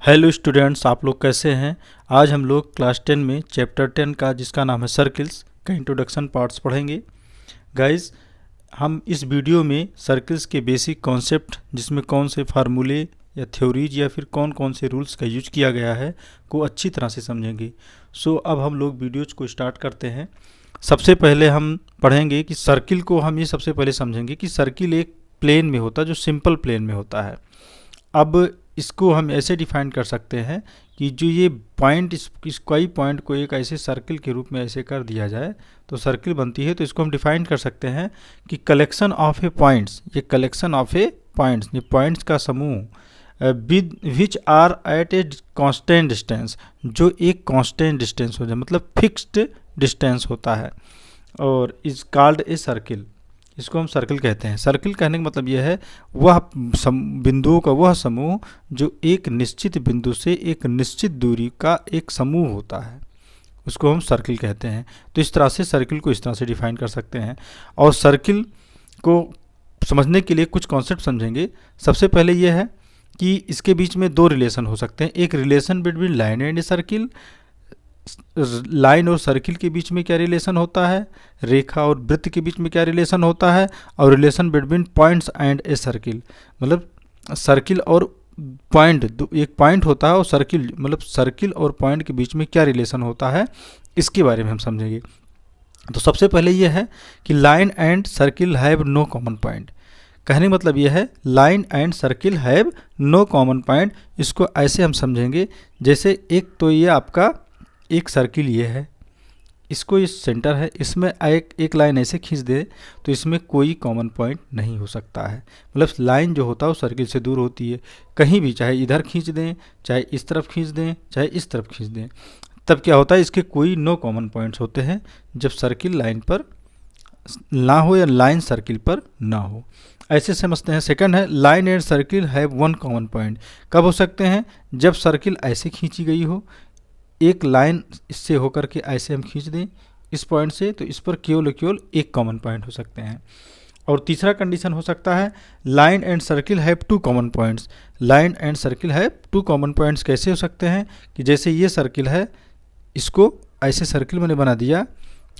Hello students, आप लोग कैसे हैं। आज हम लोग क्लास 10 में चैप्टर 10 का जिसका नाम है सर्किल्स का इंट्रोडक्शन पार्ट्स पढ़ेंगे। गाइस, हम इस वीडियो में सर्किल्स के बेसिक कॉन्सेप्ट, जिसमें कौन से फार्मूले या थ्योरीज या फिर कौन कौन से रूल्स का यूज किया गया है, को अच्छी तरह से समझेंगे। सो अब हम लोग वीडियोज को स्टार्ट करते हैं। सबसे पहले हम पढ़ेंगे कि सर्किल को हम ये सबसे पहले समझेंगे कि सर्किल एक प्लेन में होता है, जो सिंपल प्लेन में होता है। अब इसको हम ऐसे डिफाइन कर सकते हैं कि जो ये पॉइंट, इस कई पॉइंट को एक ऐसे सर्किल के रूप में ऐसे कर दिया जाए तो सर्किल बनती है। तो इसको हम डिफाइन कर सकते हैं कि कलेक्शन ऑफ ए पॉइंट्स, ये कलेक्शन ऑफ ए पॉइंट्स, ये पॉइंट्स का समूह with which are at a constant distance, जो एक कांस्टेंट डिस्टेंस हो जाए, मतलब फिक्स्ड डिस्टेंस होता है, और इज कॉल्ड ए सर्किल। इसको हम सर्किल कहते हैं। सर्किल कहने का मतलब यह है वह बिंदुओं का वह समूह जो एक निश्चित बिंदु से एक निश्चित दूरी का एक समूह होता है, उसको हम सर्किल कहते हैं। तो इस तरह से सर्किल को इस तरह से डिफाइन कर सकते हैं। और सर्किल को समझने के लिए कुछ कॉन्सेप्ट समझेंगे। सबसे पहले यह है कि इसके बीच में दो रिलेशन हो सकते हैं। एक relation between line and circle, line और सर्किल के बीच में क्या रिलेशन होता है, रेखा और वृत्त के बीच में क्या रिलेशन होता है, और relation between points and a circle, मतलब सर्किल और पॉइंट, एक पॉइंट होता है और सर्किल, मतलब सर्किल और पॉइंट के बीच में क्या रिलेशन होता है, इसके बारे में हम समझेंगे। तो सबसे पहले यह है कि line and circle have no common point. कहने मतलब यह है line and circle have no common point. इसको ऐसे हम समझेंगे जैसे एक तो ये आपका एक सर्किल ये है, इसको इस सेंटर है, इसमें एक लाइन ऐसे खींच दे तो इसमें कोई कॉमन पॉइंट नहीं हो सकता है। मतलब लाइन जो होता है वो सर्किल से दूर होती है, कहीं भी, चाहे इधर खींच दें, चाहे इस तरफ खींच दें, चाहे इस तरफ खींच दें, तब क्या होता है, इसके कोई नो कॉमन पॉइंट्स होते हैं जब सर्किल लाइन पर ना हो या लाइन सर्किल पर ना हो। ऐसे समझते हैं। सेकंड है line and circle have one common point. कब हो सकते हैं, जब सर्किल ऐसे खींची गई हो, एक लाइन इससे होकर के ऐसे हम खींच दें इस पॉइंट से, तो इस पर केवल एक कॉमन पॉइंट हो सकते हैं। और तीसरा कंडीशन हो सकता है line and circle have two common points. Line and circle have two common points कैसे हो सकते हैं कि जैसे ये सर्किल है, इसको ऐसे सर्किल मैंने बना दिया,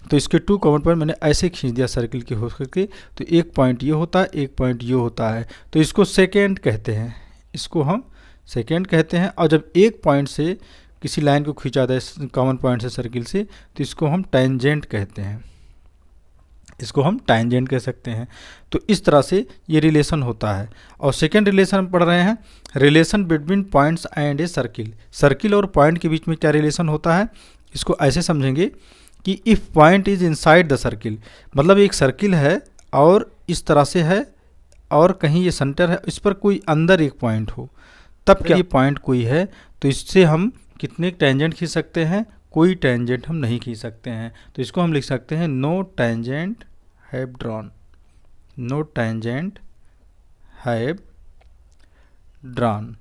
तो इसके टू कॉमन पॉइंट मैंने ऐसे खींच दिया सर्किल के हो करके, तो एक पॉइंट ये होता है, एक पॉइंट ये होता है, तो इसको सेकेंड कहते हैं, इसको हम सेकेंड कहते हैं। और जब एक पॉइंट से किसी लाइन को खींचा जाए कॉमन पॉइंट से सर्किल से, तो इसको हम टेंजेंट कहते हैं, इसको हम टेंजेंट कह सकते हैं। तो इस तरह से ये रिलेशन होता है। और सेकेंड रिलेशन हम पढ़ रहे हैं, relation between points and a circle. Circle और पॉइंट के बीच में क्या रिलेशन होता है, इसको ऐसे समझेंगे कि if point is inside the circle, मतलब एक सर्किल है और इस तरह से है और कहीं ये सेंटर है, इस पर कोई अंदर एक पॉइंट हो, तब क्या ये पॉइंट कोई है, तो इससे हम कितने टेंजेंट खींच सकते हैं, कोई टेंजेंट हम नहीं खींच सकते हैं। तो इसको हम लिख सकते हैं no tangent have drawn, no tangent have drawn.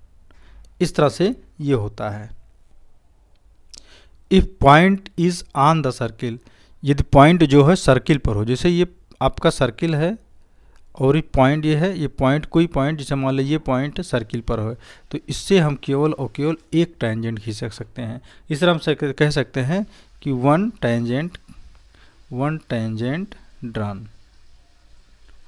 इस तरह से ये होता है। If point is on the circle, यदि पॉइंट जो है सर्किल पर हो, जैसे ये आपका सर्किल है और ये पॉइंट ये है, ये पॉइंट कोई पॉइंट, जैसे मान लीजिए ये पॉइंट सर्किल पर हो, तो इससे हम केवल और केवल एक टेंजेंट खींच सकते हैं। इस तरह हम कह सकते हैं कि वन टेंजेंट ड्रॉन।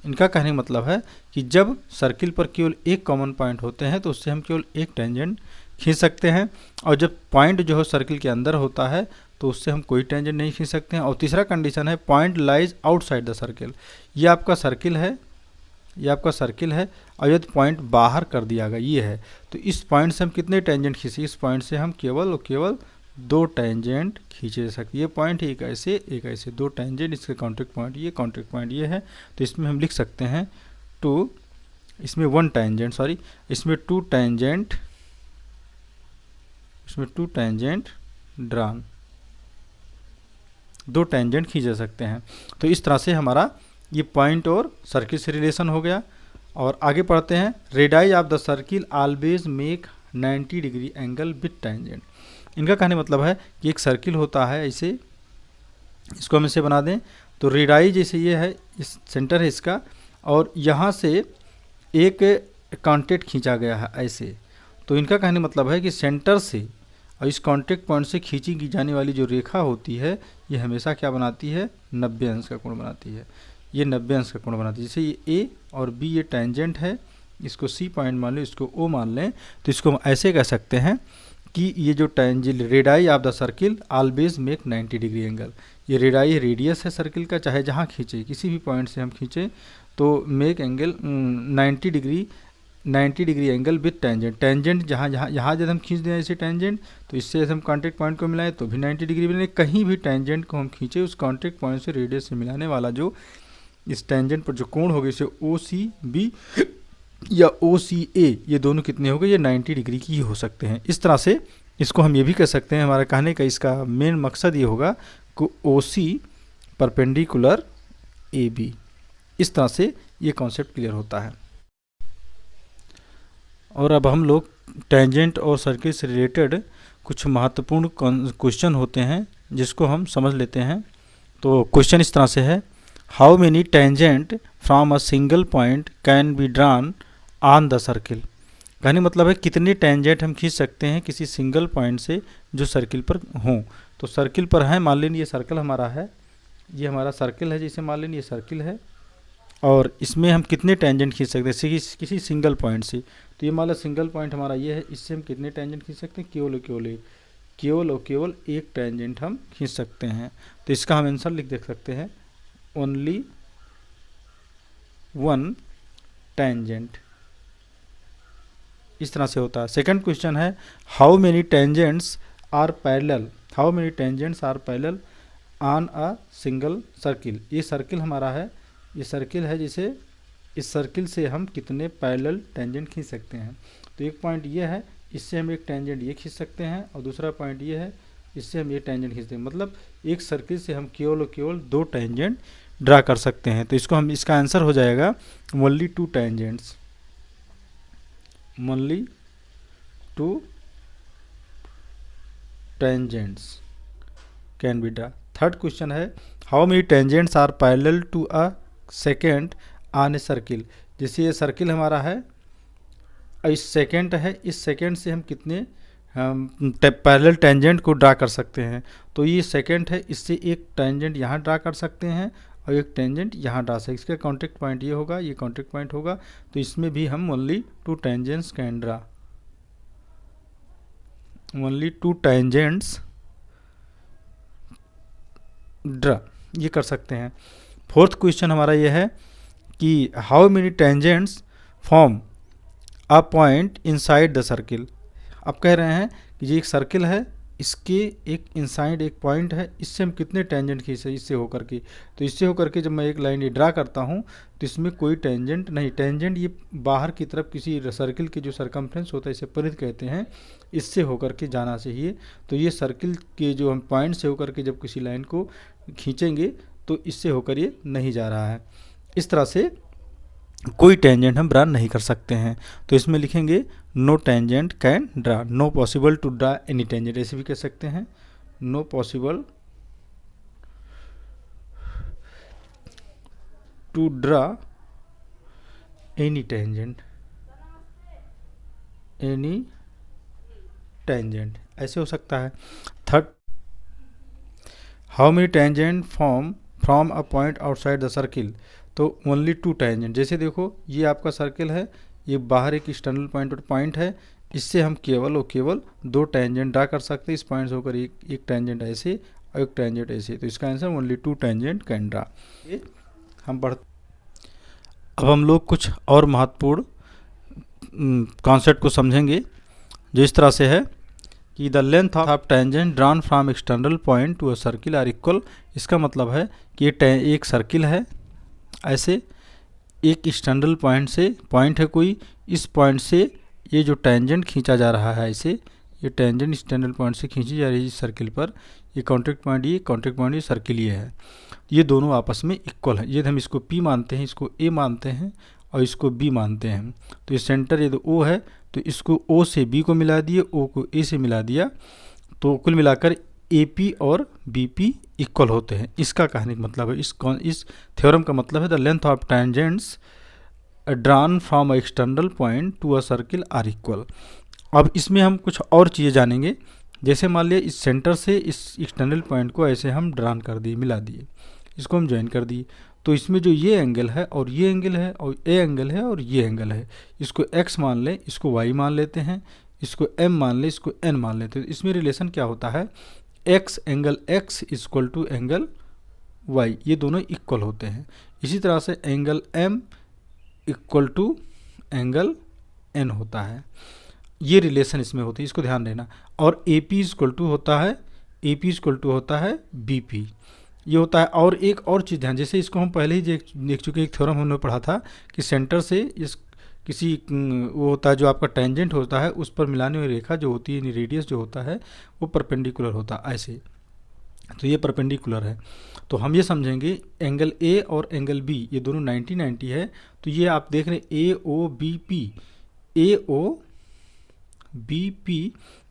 इनका कहने का मतलब है कि जब सर्किल पर केवल एक कॉमन पॉइंट होते हैं तो उससे हम केवल एक टेंजेंट खींच सकते हैं, और जब पॉइंट जो है सर्किल के अंदर होता है तो उससे हम कोई टेंजेंट नहीं खींच सकते हैं। और तीसरा कंडीशन है point lies outside the circle. ये आपका सर्किल है, ये आपका सर्किल है, और यदि पॉइंट बाहर कर दिया गया ये है, तो इस पॉइंट से हम कितने टेंजेंट खींचे, इस पॉइंट से हम केवल और केवल दो टेंजेंट खींचे सकते। ये पॉइंट एक ऐसे दो टेंजेंट, इसके कॉन्टैक्ट पॉइंट ये है, तो इसमें हम लिख सकते हैं टू, इसमें वन टेंजेंट, सॉरी इसमें टू टेंजेंट, इसमें टू टेंजेंट ड्रॉन, दो टेंजेंट खींचे सकते हैं। तो इस तरह से हमारा ये पॉइंट और सर्किल से रिलेशन हो गया। और आगे पढ़ते हैं, radius of the circle always make 90 degree angle with tangent. इनका कहने मतलब है कि एक सर्किल होता है ऐसे, इसको हम इसे बना दें, तो रेडियस जैसे ये है, इस सेंटर है इसका, और यहाँ से एक कॉन्टैक्ट खींचा गया है ऐसे, तो इनका कहने मतलब है कि सेंटर से और इस कॉन्टैक्ट पॉइंट से खींची की जाने वाली जो रेखा होती है ये हमेशा क्या बनाती है, 90 अंश का कोण बनाती है। ये 90 अंश का कोण बनाती है। जैसे ये ए और बी ये टेंजेंट है, इसको सी पॉइंट मान लें, इसको ओ मान लें, तो इसको हम ऐसे कह सकते हैं कि ये जो tangent radii of the circle always make 90 degree angle. ये रेडाई रेडियस है सर्किल का, चाहे जहाँ खींचे किसी भी पॉइंट से हम खींचे तो make angle 90 degree angle with tangent. Tangent यहाँ जब हम खींच दें ऐसे टेंजेंट, तो इससे हम कॉन्टैक्ट पॉइंट को मिलाएं तो भी 90 डिग्री बने। कहीं भी टेंजेंट को हम खींचे उस कॉन्टैक्ट पॉइंट से रेडियस से मिलाने वाला जो इस टेंजेंट पर जो कोण होगी, इसे ओ सी बी या ओ सी ए, ये दोनों कितने हो गए, ये 90 डिग्री की ही हो सकते हैं। इस तरह से इसको हम ये भी कह सकते हैं, हमारा कहने का इसका मेन मकसद ये होगा कि ओ सी परपेंडिकुलर ए बी। इस तरह से ये कॉन्सेप्ट क्लियर होता है। और अब हम लोग टेंजेंट और सर्किल से रिलेटेड कुछ महत्वपूर्ण क्वेश्चन होते हैं जिसको हम समझ लेते हैं। तो क्वेश्चन इस तरह से है, how many tangent from a single point can be drawn on the circle. कहने मतलब है कितने टेंजेंट हम खींच सकते हैं किसी सिंगल पॉइंट से जो सर्किल पर हों। तो सर्किल पर है, मान लें ये सर्कल हमारा है, ये हमारा सर्किल है, जिसे मान लें ये सर्किल है, और इसमें हम कितने टेंजेंट खींच सकते हैं किसी सिंगल पॉइंट से। तो ये मान लो सिंगल पॉइंट हमारा ये है, इससे हम कितने टेंजेंट खींच सकते हैं, केवल एक टेंजेंट हम खींच सकते हैं। तो इसका हम आंसर लिख देख सकते हैं, ओनली वन टेंजेंट। इस तरह से होता है। सेकंड क्वेश्चन है, how many tangents are parallel on a single circle. ये सर्किल हमारा है, ये सर्किल है, जिसे इस सर्किल से हम कितने पैरेलल टेंजेंट खींच सकते हैं। तो एक पॉइंट ये है, इससे हम एक टेंजेंट ये खींच सकते हैं, और दूसरा पॉइंट ये है, इससे हम ये टेंजेंट खींचते हैं। मतलब एक सर्किल से हम केवल 2 टेंजेंट ड्रा कर सकते हैं। तो इसको हम, इसका आंसर हो जाएगा only 2 tangents, only 2 tangents can be draw. Third question है, how many tangents are parallel to a secant on a circle. जैसे ये सर्किल हमारा है, इस सेकेंड है, इस सेकेंड से हम कितने पैरेलल टेंजेंट को ड्रा कर सकते हैं। तो ये सेकेंड है, इससे एक टेंजेंट यहाँ ड्रा कर सकते हैं और एक टेंजेंट यहाँ ड्रा सकते हैं। इसका कॉन्टैक्ट पॉइंट ये होगा, ये कॉन्टैक्ट पॉइंट होगा। तो इसमें भी हम only 2 tangents can draw, only 2 tangents draw, ये कर सकते हैं। फोर्थ क्वेश्चन हमारा ये है कि how many tangents form a point inside the circle. अब कह रहे हैं कि ये एक सर्किल है, इसके एक इनसाइड एक पॉइंट है, इससे हम कितने टेंजेंट खींचे इससे होकर के। तो इससे होकर के जब मैं एक लाइन ये ड्रा करता हूँ तो इसमें कोई टेंजेंट नहीं, टेंजेंट ये बाहर की तरफ किसी सर्किल की जो सरकमफ्रेंस होता है, इसे परिध कहते हैं, इससे होकर के जाना चाहिए। तो ये सर्किल के जो हम पॉइंट से होकर के जब किसी लाइन को खींचेंगे तो इससे होकर ये नहीं जा रहा है। इस तरह से कोई टेंजेंट हम ड्रा नहीं कर सकते हैं। तो इसमें लिखेंगे no tangent can draw, no possible to draw any tangent, ऐसे भी कह सकते हैं, no possible to draw any tangent, ऐसे हो सकता है। Third, how many tangent from a point outside the circle. तो ओनली 2 टेंजेंट। जैसे देखो ये आपका सर्किल है, ये बाहर एक एक्सटर्नल पॉइंट है, इससे हम केवल 2 टेंजेंट ड्रा कर सकते हैं। इस पॉइंट से होकर एक टेंजेंट ऐसे और एक टेंजेंट ऐसे। तो इसका answer only 2 tangent can draw. हम अब हम लोग कुछ और महत्वपूर्ण कॉन्सेप्ट को समझेंगे जो इस तरह से है कि the length of tangent drawn from external point to a circle are equal. इसका मतलब है कि ये एक सर्किल है, ऐसे एक एक्सटर्नल पॉइंट से, पॉइंट है कोई, इस पॉइंट से ये जो टेंजेंट खींचा जा रहा है, ऐसे ये टेंजेंट एक्सटर्नल पॉइंट से खींची जा रही है इस सर्किल पर, ये कॉन्टैक्ट पॉइंट ये सर्किल ये है, ये दोनों आपस में इक्वल है। ये हम इसको P मानते हैं, इसको A मानते हैं और इसको B मानते हैं। तो ये सेंटर ये तो O है, तो इसको O से B को मिला दिए, O को A से मिला दिया, तो कुल मिलाकर AP और BP इक्वल होते हैं। इसका कहने का मतलब है, इस थ्योरम का मतलब है the length of tangents drawn from external point to a circle are equal. अब इसमें हम कुछ और चीज़ें जानेंगे। जैसे मान लिया इस सेंटर से इस एक्सटर्नल पॉइंट को ऐसे हम ड्रान कर दिए, मिला दिए, इसको हम ज्वाइन कर दिए, तो इसमें जो ये एंगल है और ये एंगल है और ये एंगल है और ये एंगल है, इसको x मान लें, इसको y मान लेते हैं, इसको m मान लें, इसको n मान लेते हैं। तो इसमें रिलेशन क्या होता है, x angle x equal to angle y, ये दोनों इक्वल होते हैं। इसी तरह से angle m equal to angle n होता है, ये रिलेशन इसमें होती है, इसको ध्यान देना। और AP इक्वल टू होता है, AP इक्वल टू होता है BP, ये होता है। और एक और चीज़ ध्यान, जैसे इसको हम पहले ही देख चुके, एक थ्योरम हमने पढ़ा था कि सेंटर से इस किसी वो होता है जो आपका टेंजेंट होता है, उस पर मिलाने वाली रेखा जो होती है, रेडियस जो होता है वो परपेंडिकुलर होता है ऐसे, तो ये परपेंडिकुलर है। तो हम ये समझेंगे एंगल A और एंगल B ये दोनों 90-90 है। तो ये आप देख रहे हैं AOBP, AOBP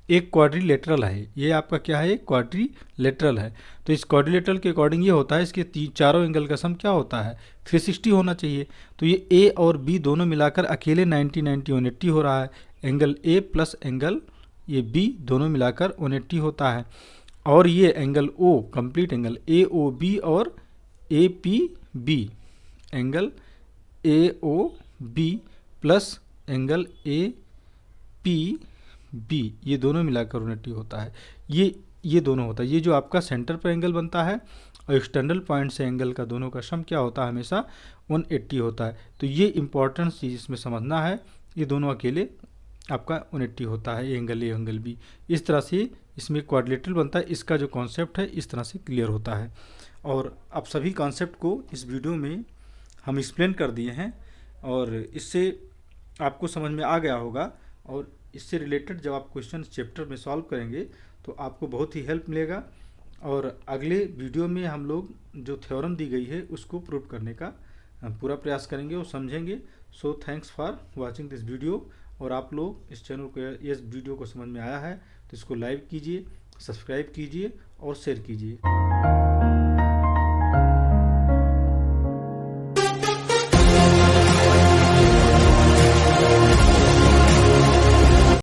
एक क्वाड्रिलेटरल है, ये आपका क्या है, क्वाड्रिलेटरल है। तो इस क्वाड्रिलेटरल के अकॉर्डिंग ये होता है, इसके चारों एंगल का सम क्या होता है, 360 होना चाहिए। तो ये A और B दोनों मिलाकर अकेले 90-90 180 हो रहा है। एंगल A प्लस एंगल ये B दोनों मिलाकर 180 होता है। और ये angle O complete angle AOB और APB, angle AOB plus angle APB ये दोनों मिलाकर 180 होता है। ये दोनों होता है, ये जो आपका सेंटर पर एंगल बनता है और एक्सटर्नल पॉइंट से एंगल का दोनों का सम क्या होता है, हमेशा 180 होता है। तो ये इंपॉर्टेंट चीज़ इसमें समझना है, ये दोनों अकेले आपका 180 होता है, एंगल A एंगल B। इस तरह से इसमें क्वाड्रिलेटरल बनता है, इसका जो कॉन्सेप्ट है इस तरह से क्लियर होता है। और अब सभी कॉन्सेप्ट को इस वीडियो में हम एक्सप्लेन कर दिए हैं और इससे आपको समझ में आ गया होगा। और इससे रिलेटेड जब आप क्वेश्चन चैप्टर में सॉल्व करेंगे तो आपको बहुत ही हेल्प मिलेगा। और अगले वीडियो में हम लोग जो थ्योरम दी गई है उसको प्रूव करने का पूरा प्रयास करेंगे और समझेंगे। So thanks for watching this video. और आप लोग इस चैनल को, इस वीडियो को समझ में आया है तो इसको लाइक कीजिए, सब्सक्राइब कीजिए और शेयर कीजिए।